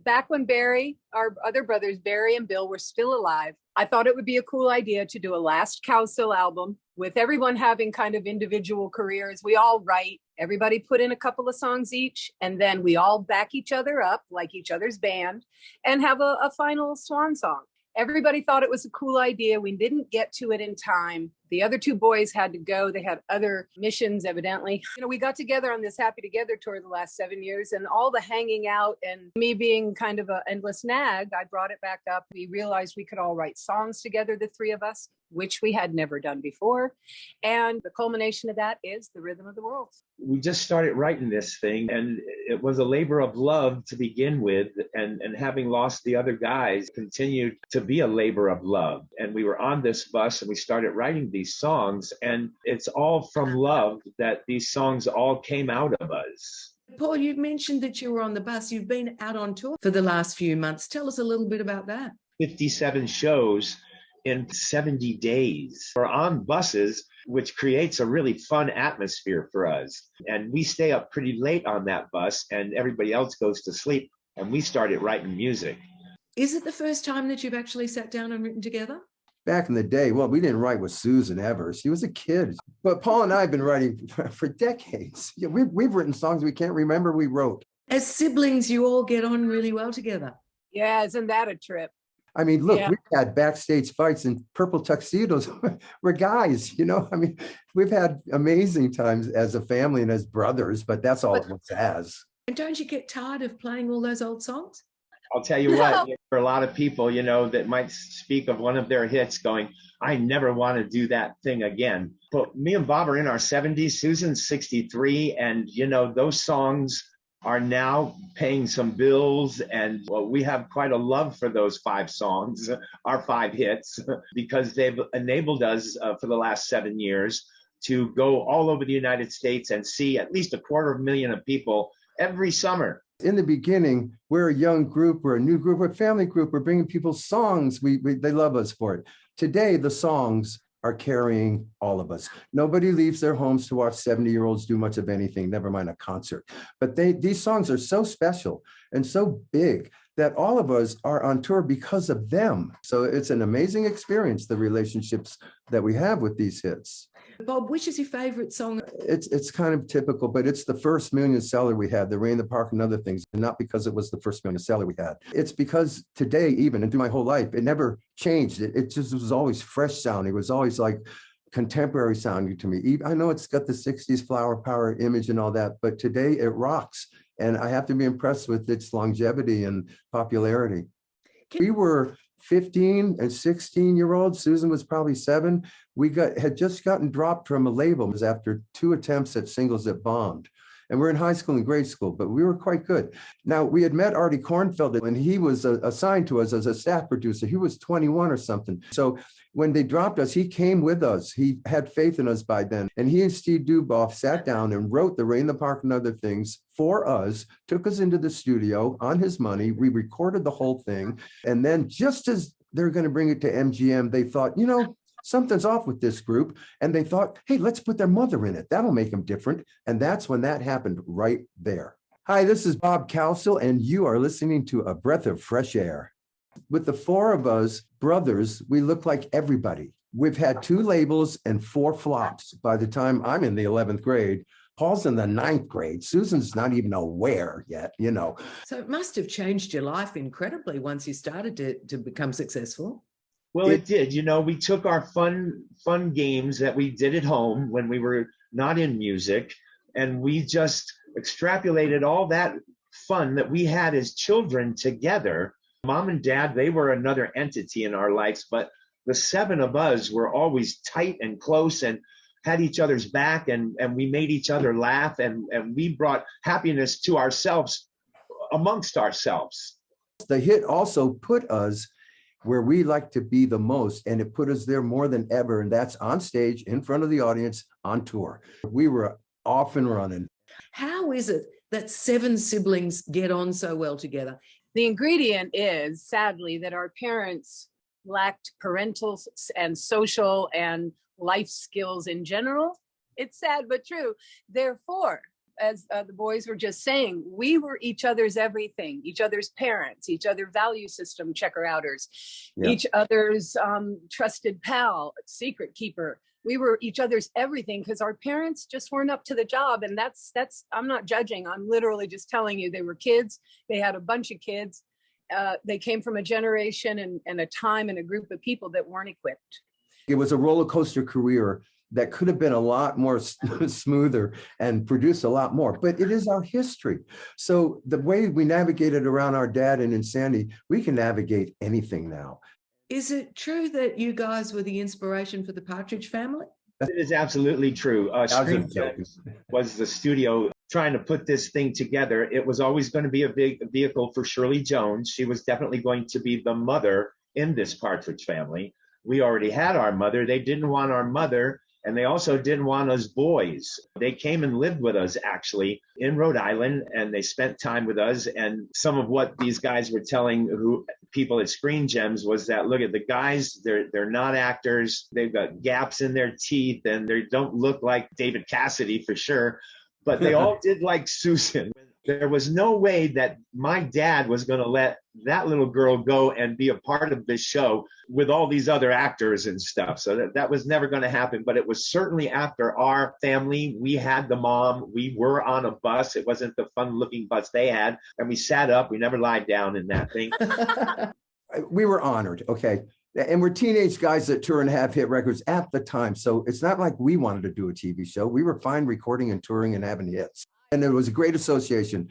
Back when Barry, our other brothers, Barry and Bill, were still alive, I thought it would be a cool idea to do a last COWSILL album with everyone having kind of individual careers. We all write, everybody put in a couple of songs each, and then we all back each other up like each other's band and have a final swan song. Everybody thought it was a cool idea. We didn't get to it in time. The other two boys had to go. They had other missions, evidently. We got together on this Happy Together tour the last 7 years, and all the hanging out and me being kind of an endless nag, I brought it back up. We realized we could all write songs together, the three of us, which we had never done before. And the culmination of that is The Rhythm of the World. We just started writing this thing, and it was a labor of love to begin with, and having lost the other guys continued to be a labor of love. And we were on this bus and we started writing these songs, and it's all from love that these songs all came out of us. Paul, you mentioned that you were on the bus. You've been out on tour for the last few months. Tell us a little bit about that. 57 shows in 70 days. We're on buses, which creates a really fun atmosphere for us. And we stay up pretty late on that bus, and everybody else goes to sleep, and we started writing music. Is it the first time that you've actually sat down and written together? Back in the day, well, we didn't write with Susan ever. She was a kid. But Paul and I have been writing for decades. Yeah, we've written songs we can't remember we wrote. As siblings, you all get on really well together. Yeah, isn't that a trip? I mean, look, we've had backstage fights in purple tuxedos. We're guys, we've had amazing times as a family and as brothers, but that's all it has. And don't you get tired of playing all those old songs? I'll tell you what, for a lot of people, that might speak of one of their hits going, I never want to do that thing again. But me and Bob are in our 70s, Susan's 63, and, those songs are now paying some bills, and we have quite a love for those 5 songs, our 5 hits, because they've enabled us for the last 7 years to go all over the United States and see at least 250,000 of people every summer. In the beginning, we're a young group, we're a new group, we're a family group, we're bringing people songs. They love us for it. Today, the songs are carrying all of us. Nobody leaves their homes to watch 70-year-olds do much of anything, never mind a concert. But these songs are so special and so big that all of us are on tour because of them. So it's an amazing experience, the relationships that we have with these hits. Bob, which is your favorite song? It's kind of typical, but it's the first million seller we had, The Rain in the Park and other things, and not because it was the first million seller we had. It's because today, even, and through my whole life, it never changed. It just was always fresh sounding. It was always like contemporary sounding to me. I know it's got the 60s flower power image and all that, but today it rocks. And I have to be impressed with its longevity and popularity. We were 15 and 16-year-olds. Susan was probably 7. We had just gotten dropped from a label. It was after 2 attempts at singles that bombed. And we're in high school and grade school, but we were quite good. Now, we had met Artie Kornfeld, and he was assigned to us as a staff producer. He was 21 or something. So when they dropped us, he came with us. He had faith in us by then. And he and Steve Duboff sat down and wrote The Rain in the Park and Other Things for us, took us into the studio on his money. We recorded the whole thing. And then just as they're going to bring it to MGM, they thought, something's off with this group. And they thought, hey, let's put their mother in it. That'll make them different. And that's when that happened right there. Hi, this is Bob Cowsill, and you are listening to A Breath of Fresh Air. With the 4 of us brothers, we look like everybody. We've had 2 labels and 4 flops by the time I'm in the 11th grade. Paul's in the 9th grade. Susan's not even aware yet, So it must have changed your life incredibly once you started to become successful. Well, it did. We took our fun games that we did at home when we were not in music, and we just extrapolated all that fun that we had as children together. Mom and Dad, they were another entity in our lives, but the 7 of us were always tight and close and had each other's back, and we made each other laugh, and we brought happiness to ourselves amongst ourselves. The hit also put us where we like to be the most, and it put us there more than ever, and that's on stage, in front of the audience, on tour. We were off and running. How is it that 7 siblings get on so well together? The ingredient is, sadly, that our parents lacked parental and social and life skills in general. It's sad but true. Therefore, as the boys were just saying, we were each other's everything, each other's parents, each other value system checker outers, each other's trusted pal, secret keeper. We were each other's everything because our parents just weren't up to the job. And that's, I'm not judging. I'm literally just telling you, they were kids. They had a bunch of kids. They came from a generation and a time and a group of people that weren't equipped. It was a roller coaster career that could have been a lot more smoother and produce a lot more, but it is our history. So the way we navigated around our dad and insanity, we can navigate anything now. Is it true that you guys were the inspiration for the Partridge Family? It is absolutely true. Screen Gems was the studio trying to put this thing together. It was always going to be a big vehicle for Shirley Jones. She was definitely going to be the mother in this Partridge Family. We already had our mother. They didn't want our mother, and they also didn't want us boys. They came and lived with us, actually, in Rhode Island, and they spent time with us. And some of what these guys were telling people at Screen Gems was that, look at the guys, they're not actors. They've got gaps in their teeth, and they don't look like David Cassidy for sure. But they all did like Susan. There was no way that my dad was going to let that little girl go and be a part of this show with all these other actors and stuff. So that was never going to happen. But it was certainly after our family. We had the mom. We were on a bus. It wasn't the fun looking bus they had. And we sat up. We never lied down in that thing. We were honored. Okay. And we're teenage guys that tour and have hit records at the time. So it's not like we wanted to do a TV show. We were fine recording and touring and having hits. And it was a great association.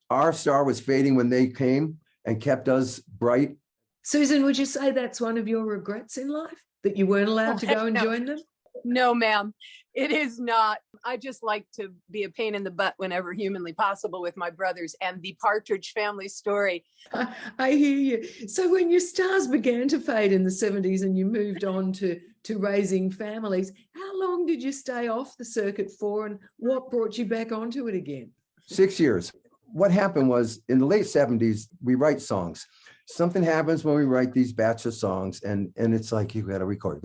Our star was fading when they came and kept us bright. Susan, would you say that's one of your regrets in life, that you weren't allowed to go and join them? No, ma'am, it is not. I just like to be a pain in the butt whenever humanly possible with my brothers, and the Partridge Family story. I hear you. So when your stars began to fade in the 70s and you moved on to raising families, how long did you stay off the circuit for, and what brought you back onto it again? 6 years. What happened was, in the late 70s, we write songs. Something happens when we write these batch of songs, and it's like, you got to record.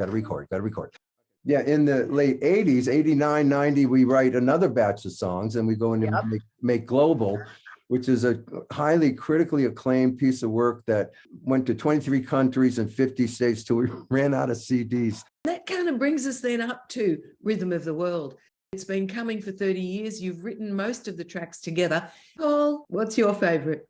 Yeah, in the late 80s, 89, 90, we write another batch of songs, and we go in and make Global, which is a highly critically acclaimed piece of work that went to 23 countries and 50 states till we ran out of CDs. That kind of brings us then up to Rhythm of the World. It's been coming for 30 years. You've written most of the tracks together. Paul, what's your favorite?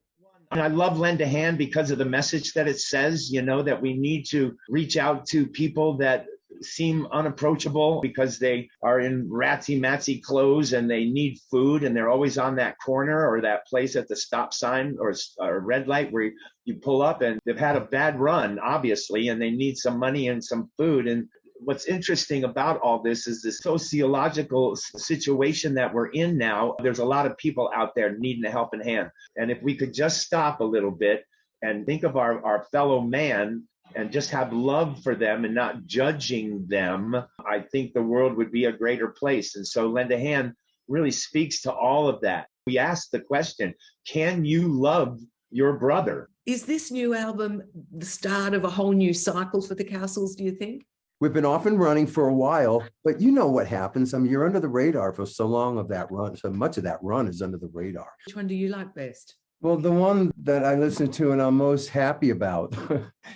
And I love Lend a Hand because of the message that it says, that we need to reach out to people that seem unapproachable because they are in ratsy-matsy clothes and they need food, and they're always on that corner or that place at the stop sign or red light where you pull up, and they've had a bad run, obviously, and they need some money and some food. And what's interesting about all this is the sociological situation that we're in now. There's a lot of people out there needing a helping hand. And if we could just stop a little bit and think of our fellow man and just have love for them and not judging them, I think the world would be a greater place. And so Lend a Hand really speaks to all of that. We asked the question, can you love your brother? Is this new album the start of a whole new cycle for the COWSILLS, do you think? We've been off and running for a while, but you know what happens. I mean, you're under the radar for so long of that run. So much of that run is under the radar. Which one do you like best? Well, the one that I listen to and I'm most happy about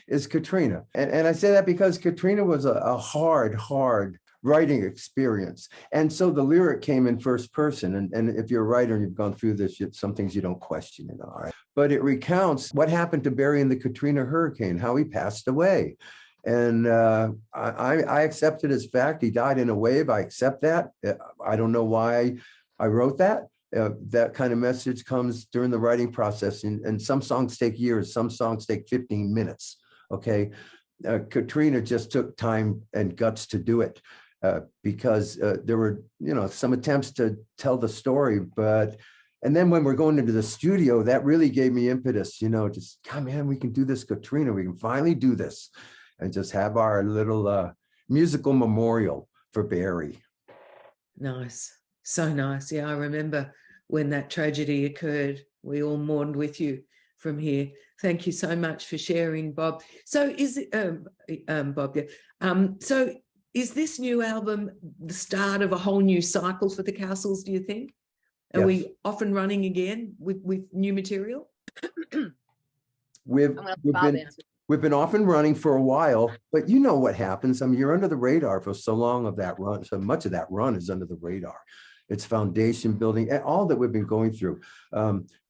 is Katrina. And I say that because Katrina was a hard writing experience. And so the lyric came in first person. And if you're a writer and you've gone through this, some things you don't question, all right? But it recounts what happened to Barry in the Katrina hurricane, how he passed away. And I accept it as fact. He died in a wave. I accept that. I don't know why I wrote that. That kind of message comes during the writing process. And some songs take years. Some songs take 15 minutes. Okay. Katrina just took time and guts to do it because there were, some attempts to tell the story. And then when we're going into the studio, that really gave me impetus, just, God, man, we can do this, Katrina. We can finally do this. And just have our little musical memorial for Barry. Nice. So nice. Yeah, I remember when that tragedy occurred. We all mourned with you from here. Thank you so much for sharing, Bob. So is it, Bob, yeah. So is this new album the start of a whole new cycle for the COWSILLS, do you think? Are Yes. we off and running again with new material? We've I'm gonna let we've Bob been answer. we've been off and running for a while, but you know what happens. I mean, you're under the radar for so long of that run. So much of that run is under the radar. It's foundation building and all that we've been going through.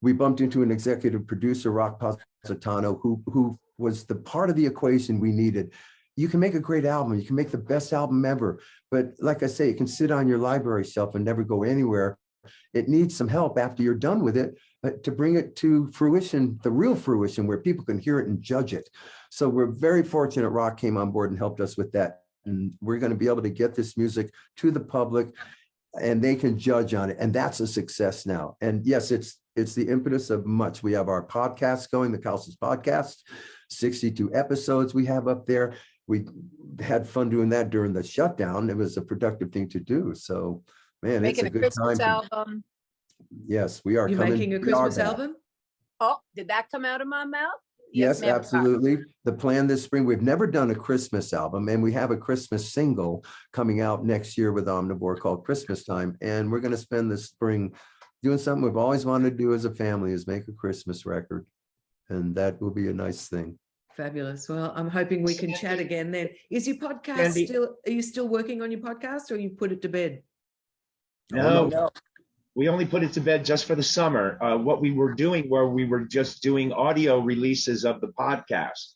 We bumped into an executive producer, Rock Positano, who was the part of the equation we needed. You can make a great album. You can make the best album ever. But like I say, it can sit on your library shelf and never go anywhere. It needs some help after you're done with it to bring it to fruition, the real fruition, where people can hear it and judge it. So we're very fortunate Rock came on board and helped us with that. And we're going to be able to get this music to the public and they can judge on it. And that's a success now. And yes, it's the impetus of much. We have our podcast going, the COWSILLS podcast, 62 episodes we have up there. We had fun doing that during the shutdown. It was a productive thing to do. So, man, Making it's a good Christmas time. album. Yes, we are You're coming. making a we are Christmas back. album? Oh, did that come out of my mouth? Yes, ma'am. absolutely. The plan this spring, we've never done a Christmas album, and we have a Christmas single coming out next year with Omnivore called Christmas Time. And we're going to spend the spring doing something we've always wanted to do as a family, is make a Christmas record. And that will be a nice thing. Fabulous. Well, I'm hoping we can chat again then. Is your podcast Sandy. still, are you still working on your podcast or you put it to bed? No, we only put it to bed just for the summer. What we were doing were we were just doing audio releases of the podcast.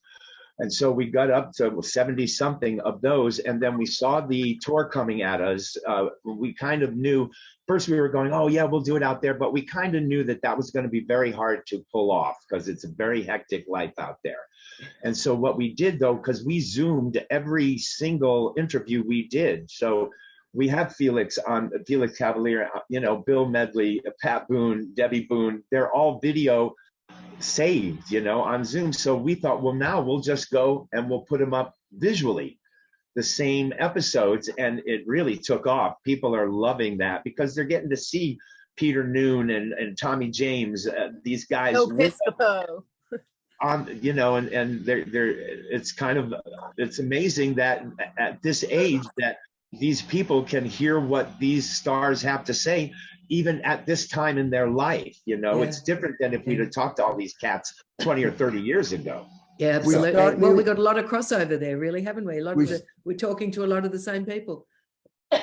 And so we got up to 70 something of those. And then we saw the tour coming at us. We kind of knew first we were going, oh yeah, we'll do it out there. But we kind of knew that that was going to be very hard to pull off because it's a very hectic life out there. And so what we did though, because we Zoomed every single interview we did. So we have Felix Cavalier, Bill Medley, Pat Boone, Debbie Boone, they're all video saved, on Zoom. So we thought, well, now we'll just go and we'll put them up visually, the same episodes. And it really took off. People are loving that because they're getting to see Peter Noon and Tommy James, these guys. And it's amazing that at this age that these people can hear what these stars have to say, even at this time in their life. It's different than if we'd have talked to all these cats 20 or 30 years ago. Yeah, absolutely. Well, we got a lot of crossover there, really, haven't we? We're talking to a lot of the same people.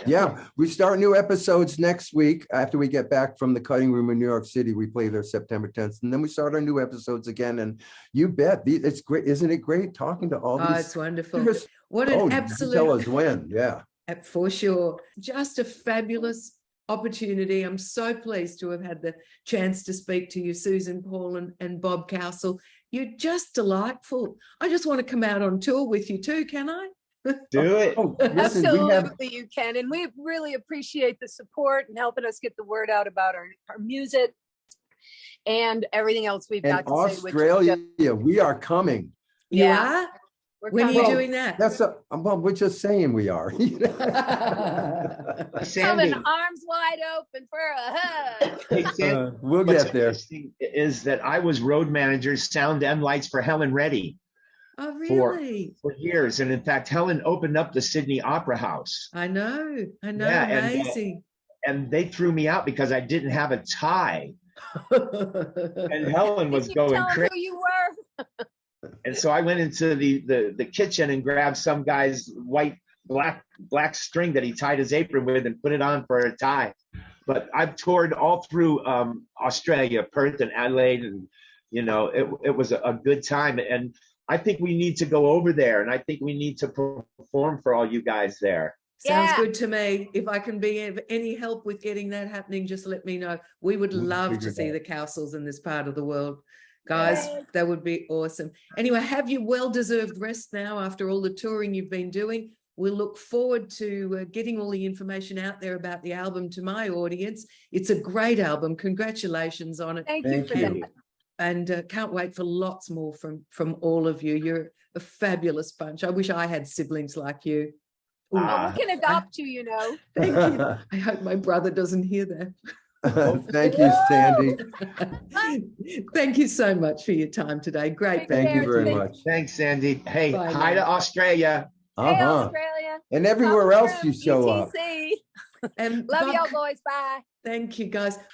Yeah, we start new episodes next week after we get back from the cutting room in New York City. We play there September 10th, and then we start our new episodes again. And you bet, it's great. Isn't it great talking to all these? Oh, it's wonderful. What an absolute. Tell us when, yeah. For sure. Just a fabulous opportunity. I'm so pleased to have had the chance to speak to you, Susan, Paul, and Bob Cowsill. You're just delightful. I just want to come out on tour with you too, can I? Do it. Listen, absolutely, you can. And we really appreciate the support and helping us get the word out about our music and everything else we've got to Australia, say. we are coming. Yeah. When are you doing that? We're just saying we are. Sandy, coming arms wide open for a hug. hey, Sandy, we'll what's get there. Interesting is that I was road manager, sound and lights for Helen Reddy. Oh, really? For years. And in fact, Helen opened up the Sydney Opera House. I know. Yeah, amazing. And they threw me out because I didn't have a tie. And Helen was going crazy. Who you were? And so I went into the kitchen and grabbed some guy's black string that he tied his apron with and put it on for a tie. But I've toured all through Australia, Perth and Adelaide, and it was a good time. And I think we need to go over there, and I think we need to perform for all you guys there. Sounds good to me. If I can be of any help with getting that happening, just let me know. We would love to see the COWSILLS in this part of the world. Guys, that would be awesome. Anyway, have you well-deserved rest now after all the touring you've been doing. We'll look forward to getting all the information out there about the album to my audience. It's a great album. Congratulations on it. Thank you for that. And can't wait for lots more from all of you. You're a fabulous bunch. I wish I had siblings like you. We can adopt you, Thank you. I hope my brother doesn't hear that. Thank you, Sandy. Thank you so much for your time today. Great. Thank you very much. Thanks, Sandy. Hey, Bye, hi to Australia. Hey, Australia. And everywhere else you show up. BTC. And Love y'all boys. Bye. Thank you, guys.